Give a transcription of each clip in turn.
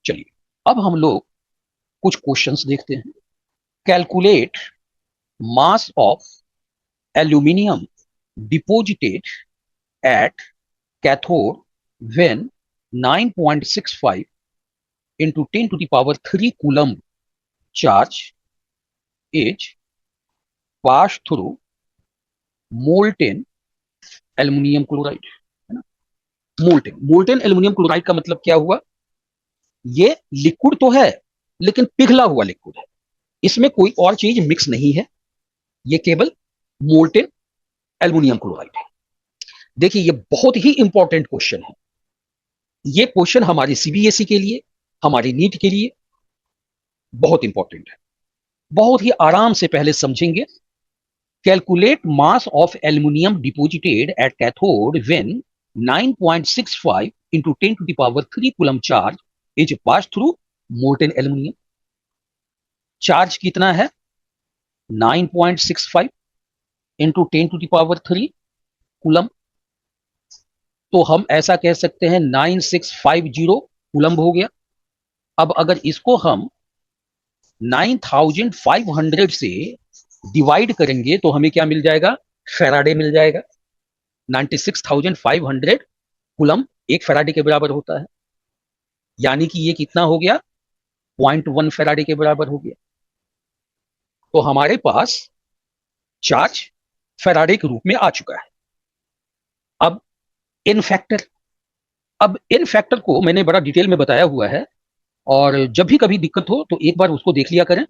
चलिए, अब हम लोग कुछ क्वेश्चंस देखते हैं। Calculate mass of aluminium deposited at cathode when 9.65 into 10 to the power 3 coulomb charge is passed through molten aluminium chloride, है ना। मोल्टेन एल्यूमिनियम क्लोराइड का मतलब क्या हुआ? ये लिक्विड तो है, लेकिन पिघला हुआ लिक्विड है। इसमें कोई और चीज मिक्स नहीं है, ये केवल मोल्टेन एल्यूमिनियम क्लोराइड है। देखिए, ये बहुत ही इंपॉर्टेंट क्वेश्चन है। ये क्वेश्चन हमारे सीबीएसई के लिए, हमारे नीट के लिए बहुत इंपॉर्टेंट है। बहुत ही आराम से पहले समझेंगे। Calculate mass of aluminium deposited at cathode when 9.65 into 10 to the power 3 coulomb charge is passed through molten aluminium. Charge कितना है? 9.65 into 10 to the power 3 coulomb. तो हम ऐसा कह सकते हैं 9650 कूलम हो गया। अब अगर इसको हम 9500 से डिवाइड करेंगे तो हमें क्या मिल जाएगा? फेराडे मिल जाएगा। 96,500 कूलम एक फेराडे के बराबर होता है, यानी कि ये कितना हो गया? 0.1 फेराडे के बराबर हो गया। तो हमारे पास चार्ज फेराडे के रूप में आ चुका है। अब इन फैक्टर, अब इन फैक्टर को मैंने बड़ा डिटेल में बताया हुआ है, और जब भी कभी दिक्कत हो तो एक बार उसको देख लिया करें,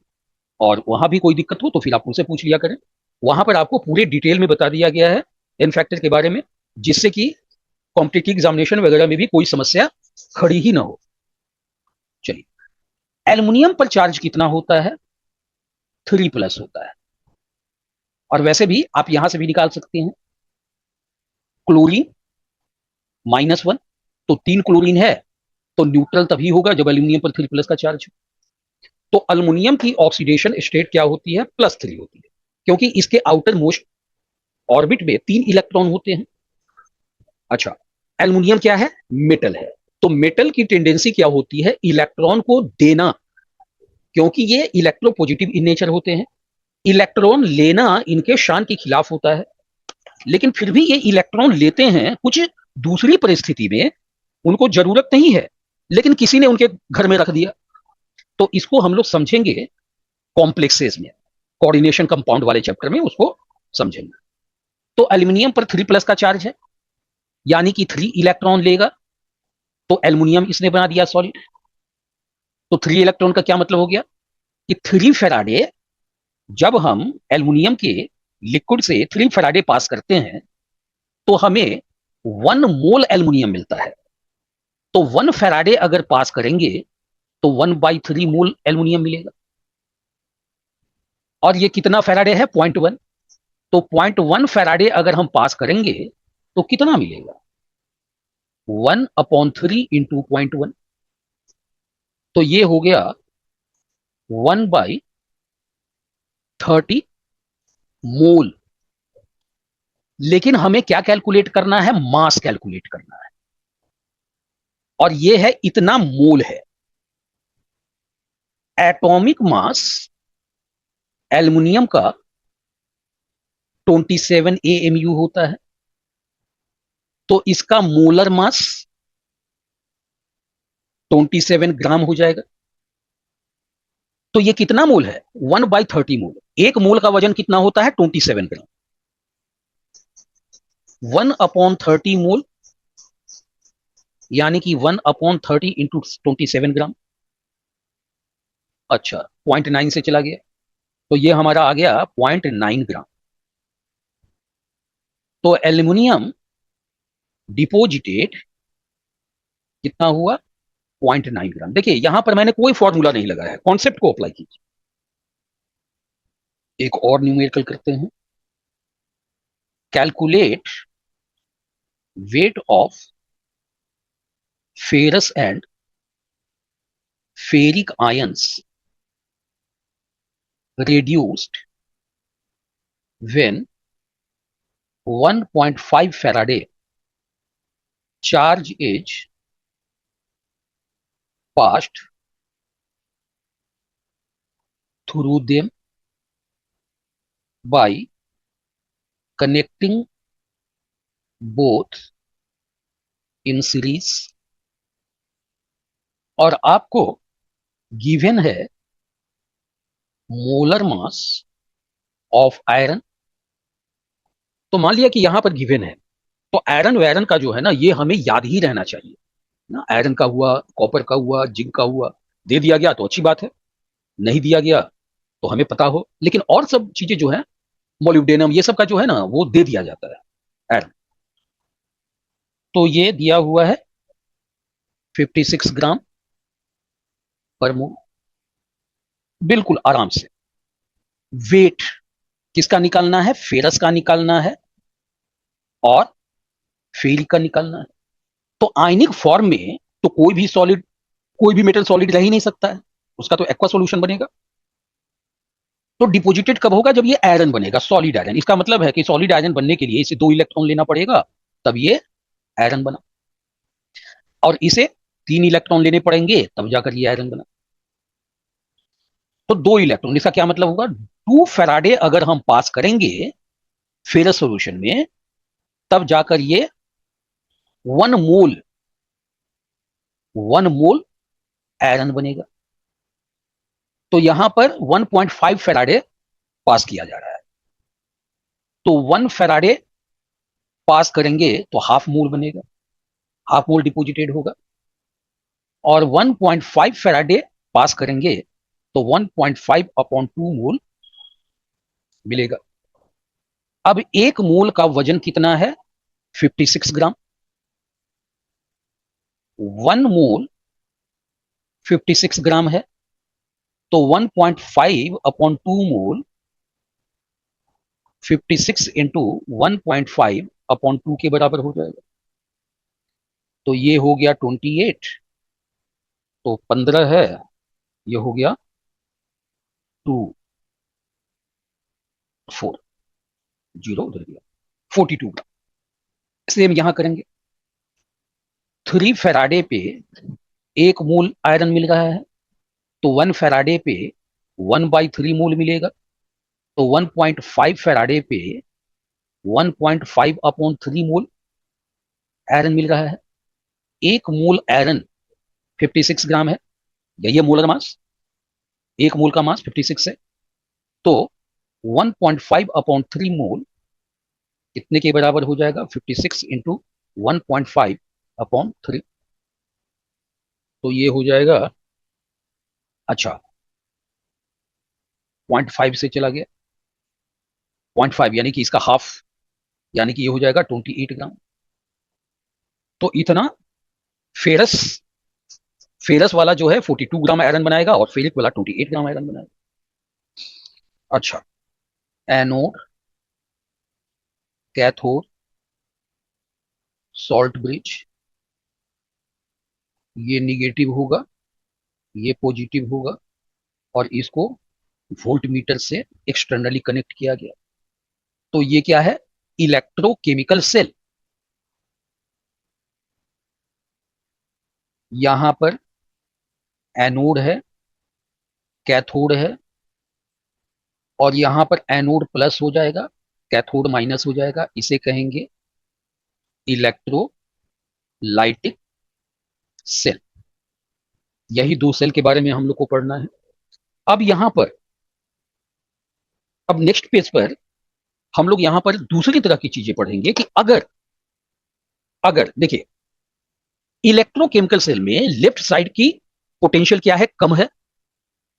और वहां भी कोई दिक्कत हो तो फिर आप उनसे पूछ लिया करें। वहां पर आपको पूरे डिटेल में बता दिया गया है इन फैक्टर के बारे में, जिससे कि कॉम्पिटिटिव एग्जामिनेशन वगैरह में भी कोई समस्या खड़ी ही ना हो। चलिए, एल्युमिनियम पर चार्ज कितना होता है? 3+ होता है। और वैसे भी आप यहां से भी निकाल सकते हैं। क्लोरीन -1, तो 3 क्लोरीन है, तो न्यूट्रल तभी होगा जब एल्यूमिनियम पर 3+ का चार्ज हो। तो अल्युमिनियम की ऑक्सीडेशन स्टेट क्या होती है? +3 होती है, क्योंकि इसके आउटर मोस्ट ऑर्बिट में 3 इलेक्ट्रॉन होते हैं। अच्छा, एल्युमिनियम क्या है? मेटल है। तो मेटल की टेंडेंसी क्या होती है? इलेक्ट्रॉन को देना, क्योंकि ये इलेक्ट्रोपॉजिटिव इन नेचर होते हैं। इलेक्ट्रॉन लेना इनके शान के खिलाफ होता है, लेकिन फिर भी ये इलेक्ट्रॉन लेते हैं कुछ दूसरी परिस्थिति में। उनको जरूरत नहीं है, लेकिन किसी ने उनके घर में रख दिया। तो इसको हम लोग समझेंगे कॉम्प्लेक्सेस में, कोऑर्डिनेशन कंपाउंड वाले चैप्टर में उसको समझेंगे। तो एल्यूमिनियम पर 3+ का चार्ज है, यानी कि 3 इलेक्ट्रॉन लेगा। तो एल्यूमिनियम इसने बना दिया सॉलिड। तो 3 इलेक्ट्रॉन का क्या मतलब हो गया? कि 3 फेराडे, जब हम एल्यूमिनियम के लिक्विड से 3 फेराडे पास करते हैं तो हमें 1 मोल एल्यूमिनियम मिलता है। तो 1 फेराडे अगर पास करेंगे तो 1/3 मोल एल्यूमिनियम मिलेगा। और ये कितना फेराडे है? 0.1। तो 0.1 फेराडे अगर हम पास करेंगे तो कितना मिलेगा? 1/3 इंटू 0.1। तो ये हो गया 1/30 मोल। लेकिन हमें क्या कैलकुलेट करना है? मास कैलकुलेट करना है, और ये है इतना मोल है। एटॉमिक मास एल्युमिनियम का 27 AMU होता है, तो इसका मोलर मास 27 ग्राम हो जाएगा। तो ये कितना मोल है? 1/30 मोल। एक मोल का वजन कितना होता है? 27 ग्राम। 1/30 मोल, यानी कि 1/30 इंटू 27 ग्राम। अच्छा, 0.9 से चला गया, तो ये हमारा आ गया 0.9 ग्राम। तो एल्यूमिनियम डिपोजिटेड कितना हुआ? 0.9 ग्राम। देखिए, यहां पर मैंने कोई फॉर्मूला नहीं लगाया है, कॉन्सेप्ट को अप्लाई कीजिए। एक और न्यूमेरिकल करते हैं। Calculate weight of ferrous and ferric ions reduced when 1.5 Faraday charge is passed through them by connecting both in series। और आपको गिवन है मोलर मास ऑफ आयरन। तो मान लिया कि यहां पर गिवन है, तो आयरन वायरन का जो है ना, ये हमें याद ही रहना चाहिए ना। आयरन का हुआ, कॉपर का हुआ, जिंक का हुआ, दे दिया गया तो अच्छी बात है, नहीं दिया गया तो हमें पता हो। लेकिन और सब चीजें जो है, मोलिब्डेनम, ये सब का जो है ना, वो दे दिया जाता है आयरन। तो ये दिया हुआ है 56 ग्राम पर मोल, बिल्कुल आराम से। वेट किसका निकालना है? फेरस का निकालना है और फेरिक का निकालना है। तो आयनिक फॉर्म में तो कोई भी सॉलिड, कोई भी मेटल सॉलिड रह ही नहीं सकता है, उसका तो एक्वा सॉल्यूशन बनेगा। तो डिपोजिटेड कब होगा? जब ये आयरन बनेगा, सॉलिड आयरन। इसका मतलब है कि सॉलिड आयरन बनने के लिए इसे 2 इलेक्ट्रॉन लेना पड़ेगा, तब ये आयरन बना। और इसे 3 इलेक्ट्रॉन लेने पड़ेंगे, तब जाकर ये आयरन बना। तो 2 इलेक्ट्रॉन, इसका क्या मतलब होगा? 2 फैराडे अगर हम पास करेंगे फेरस सॉल्यूशन में, तब जाकर ये 1 मोल आयरन बनेगा। तो यहां पर 1.5 फैराडे पास किया जा रहा है। तो 1 फैराडे पास करेंगे तो हाफ मोल बनेगा, हाफ मोल डिपोजिटेड होगा। और 1.5 फैराडे पास करेंगे तो 1.5 अपॉन 2 मोल मिलेगा। अब 1 मोल का वजन कितना है? 56 ग्राम। 1 मोल 56 ग्राम है, तो 1.5 अपॉन 2 मोल 56 इंटू 1.5 अपॉन 2 के बराबर हो जाएगा। तो ये हो गया 28, तो 15 है, ये हो गया 2 4 जीरो उधर गया, 42 ग्राम। सेम यहां करेंगे। 3 फैराडे पे 1 मोल आयरन मिल रहा है, तो 1 फैराडे पे 1/3 मोल मिलेगा। तो 1.5 फैराडे पे 1.5 अपॉन 3 मोल आयरन मिल रहा है। 1 मोल आयरन 56 ग्राम है, यही है मोलर मास। 1 मोल का मास 56 है, तो 1.5 अपॉन 3 मोल कितने के बराबर हो जाएगा? 56 इंटू 1.5 अपॉन 3। तो ये हो जाएगा, अच्छा 0.5 से चला गया 0.5, यानी कि इसका हाफ, यानी कि ये हो जाएगा 28 ग्राम। तो इतना फेरस, फेरस वाला जो है 42 ग्राम आयरन बनाएगा और फेरिक वाला 28 ग्राम आयरन बनाएगा। अच्छा, एनोड, कैथोड, सॉल्ट ब्रिज, ये निगेटिव होगा, ये पॉजिटिव होगा, और इसको वोल्ट मीटर से एक्सटर्नली कनेक्ट किया गया। तो ये क्या है? Electrochemical cell. यहां पर एनोड है, कैथोड है, और यहां पर एनोड प्लस हो जाएगा, कैथोड माइनस हो जाएगा। इसे कहेंगे इलेक्ट्रोलाइटिक सेल। यही 2 सेल के बारे में हम लोग को पढ़ना है। अब यहां पर, अब नेक्स्ट पेज पर हम लोग यहां पर दूसरी तरह की चीजें पढ़ेंगे कि अगर अगर देखिए, इलेक्ट्रोकेमिकल सेल में लेफ्ट साइड की पोटेंशियल क्या है? कम है,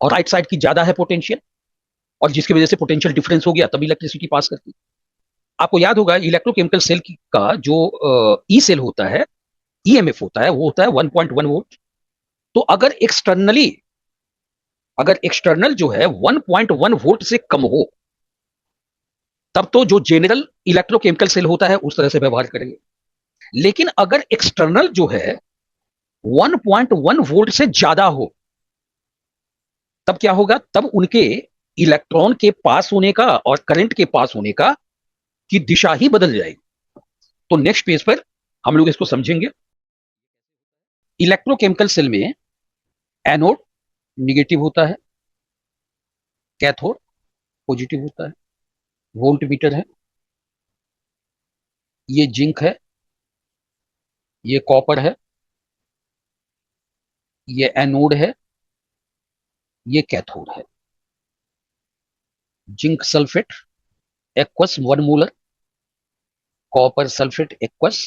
और राइट साइड की ज्यादा है पोटेंशियल, और जिसकी वजह से पोटेंशियल डिफरेंस हो गया, तब इलेक्ट्रिसिटी पास करती है। आपको याद होगा इलेक्ट्रोकेमिकल सेल का जो ई सेल होता है, ईएमएफ होता है, वो होता है 1.1 वोल्ट। तो अगर एक्सटर्नल जो है 1.1 वोल्ट से कम हो, तब तो जो जेनरल इलेक्ट्रोकेमिकल सेल होता है उस तरह से व्यवहार करेंगे। लेकिन अगर एक्सटर्नल जो है 1.1 वोल्ट से ज्यादा हो, तब क्या होगा? तब उनके इलेक्ट्रॉन के पास होने का और करंट के पास होने का की दिशा ही बदल जाएगी। तो नेक्स्ट पेज पर हम लोग इसको समझेंगे। इलेक्ट्रोकेमिकल सेल में एनोड निगेटिव होता है, कैथोड पॉजिटिव होता है। वोल्ट मीटर है, ये जिंक है, ये कॉपर है, ये एनोड है, ये कैथोड है। Zinc sulphate aqueous 1 molar, copper sulphate aqueous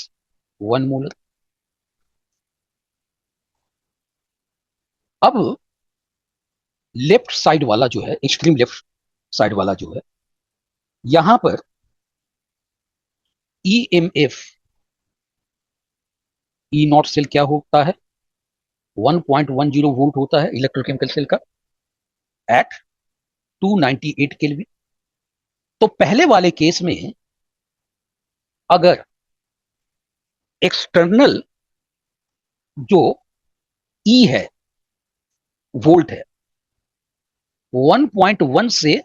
1 molar. अब लेफ्ट साइड वाला जो है, एक्सट्रीम लेफ्ट साइड वाला जो है, यहां पर ईएमएफ ई नॉट सेल क्या होता है, 1.10 वोल्ट होता है इलेक्ट्रोकेमिकल सेल का एट 298 केल्विन। तो पहले वाले केस में अगर एक्सटर्नल जो ई है, वोल्ट है, 1.1 से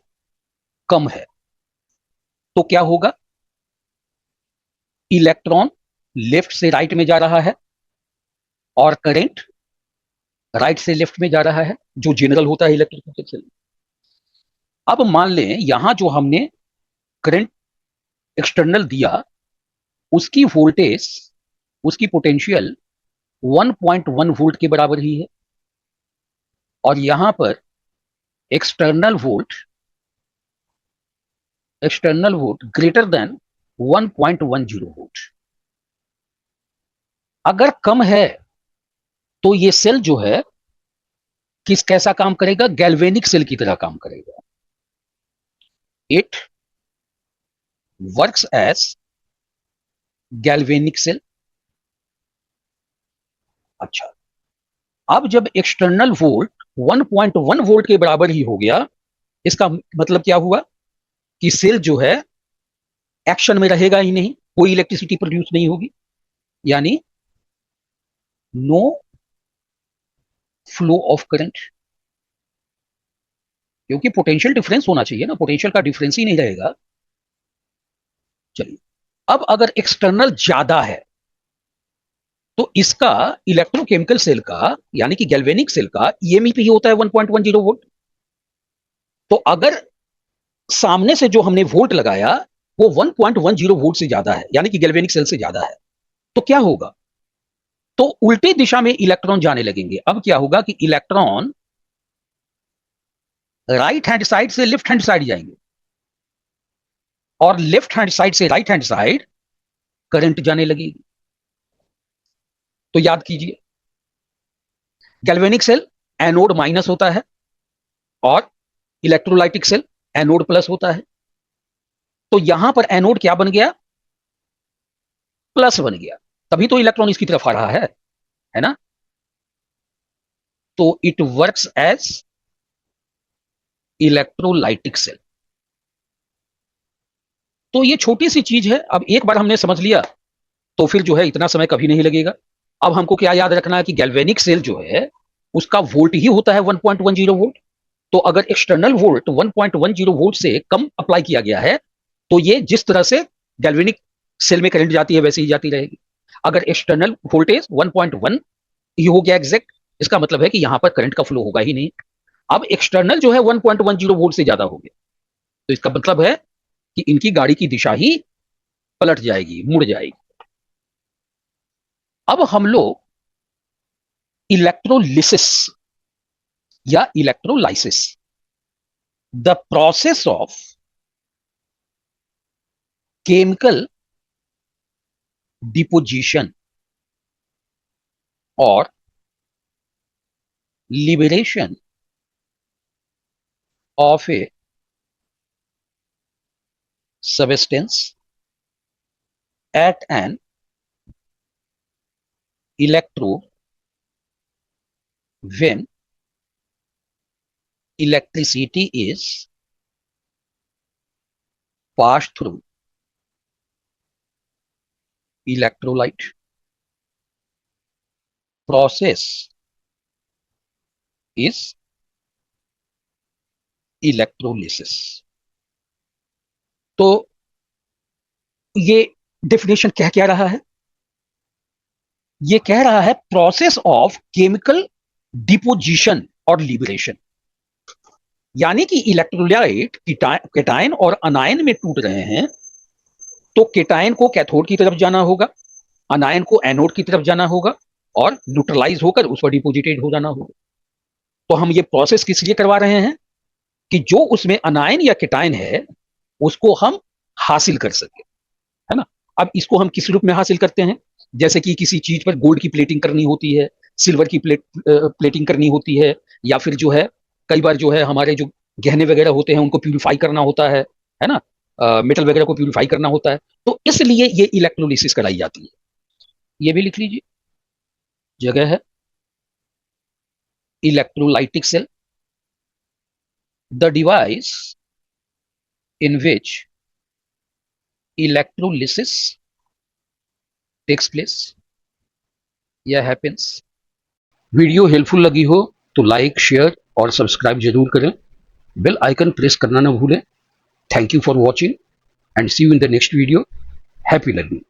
कम है, तो क्या होगा, इलेक्ट्रॉन लेफ्ट से राइट में जा रहा है और करंट राइट से लेफ्ट में जा रहा है, जो जनरल होता है इलेक्ट्रिकल सेल। अब मान लें यहां जो हमने करंट एक्सटर्नल दिया, उसकी वोल्टेज, उसकी पोटेंशियल 1.1 वोल्ट के बराबर ही है, और यहां पर external volt greater than 1.10 volt. अगर कम है तो ये सेल जो है कैसा काम करेगा, गैल्वेनिक सेल की तरह काम करेगा। It works as galvanic cell. अच्छा, अब जब एक्सटर्नल वोल्ट 1.1 वोल्ट के बराबर ही हो गया, इसका मतलब क्या हुआ कि सेल जो है एक्शन में रहेगा ही नहीं, कोई इलेक्ट्रिसिटी प्रोड्यूस नहीं होगी, यानी नो फ्लो ऑफ करंट, क्योंकि पोटेंशियल डिफरेंस होना चाहिए ना, पोटेंशियल का डिफरेंस ही नहीं रहेगा। चलिए, अब अगर एक्सटर्नल ज्यादा है तो इसका इलेक्ट्रोकेमिकल सेल का यानी कि गैल्वेनिक सेल का ईएमईपी ही होता है 1.10 वोल्ट। तो अगर सामने से जो हमने वोल्ट लगाया वो 1.10 वोल्ट से ज्यादा है, यानी कि गैल्वेनिक सेल से ज्यादा है, तो क्या होगा, तो उल्टी दिशा में इलेक्ट्रॉन जाने लगेंगे। अब क्या होगा कि इलेक्ट्रॉन राइट हैंड साइड से लेफ्ट हैंड साइड जाएंगे, और लेफ्ट हैंड साइड से राइट हैंड साइड करंट जाने लगेगी। तो याद कीजिए, गैल्वेनिक सेल एनोड माइनस होता है और इलेक्ट्रोलाइटिक सेल एनोड प्लस होता है। तो यहां पर एनोड क्या बन गया, प्लस बन गया, तभी तो इलेक्ट्रॉन इसकी तरफ आ रहा है ना। तो it works as electrolytic cell. तो ये छोटी सी चीज है, अब एक बार हमने समझ लिया तो फिर जो है इतना समय कभी नहीं लगेगा। अब हमको क्या याद रखना है कि गैल्वेनिक सेल जो है उसका वोल्ट ही होता है 1.10 वोल्ट। तो अगर एक्सटर्नल वोल्ट 1.10 वोल्ट से कम अप्लाई किया गया है तो ये जिस तरह से गैल्वेनिक सेल में करंट जाती है वैसे ही जाती रहेगी। अगर एक्सटर्नल वोल्टेज 1.1 ही हो गया एग्जैक्ट, इसका मतलब है कि यहां पर करंट का फ्लो होगा ही नहीं। अब एक्सटर्नल जो है 1.10 वोल्ट से ज्यादा हो गया, तो इसका मतलब है कि इनकी गाड़ी की दिशा ही पलट जाएगी, मुड़ जाएगी। अब हम लोग इलेक्ट्रोलिसिस या electrolysis, the process of chemical deposition और liberation of a substance at an electrode when electricity is passed through electrolyte process is electrolysis। तो ये डेफिनेशन कह क्या रहा है, ये कह रहा है प्रोसेस ऑफ केमिकल डिपोजिशन और लिबरेशन। यानी कि इलेक्ट्रोलाइट केटायन और अनायन में टूट रहे हैं, तो केटायन को कैथोड की तरफ जाना होगा, अनायन को एनोड की तरफ जाना होगा और न्यूट्रलाइज होकर उस पर डिपोजिटेड हो जाना होगा। तो हम ये प्रोसेस किस लिए करवा रहे हैं कि जो उसमें अनायन या केटायन है उसको हम हासिल कर सके, है ना। अब इसको हम किस रूप में हासिल करते हैं, जैसे कि किसी चीज पर गोल्ड की प्लेटिंग करनी होती है, सिल्वर की प्लेटिंग करनी होती है, या फिर जो है कई बार जो है हमारे जो गहने वगैरह होते हैं उनको प्यूरिफाई करना होता है ना, मेटल वगैरह को प्यूरिफाई करना होता है, तो इसलिए ये इलेक्ट्रोलिसिस कराई जाती है। ये भी लिख लीजिए, जगह है electrolytic cell, the device in which electrolysis takes place या हैपेंस। वीडियो हेल्पफुल लगी हो तो लाइक, शेयर और सब्सक्राइब जरूर करें। बेल आइकन प्रेस करना ना भूलें। Thank you for watching and see you in the next video. Happy learning.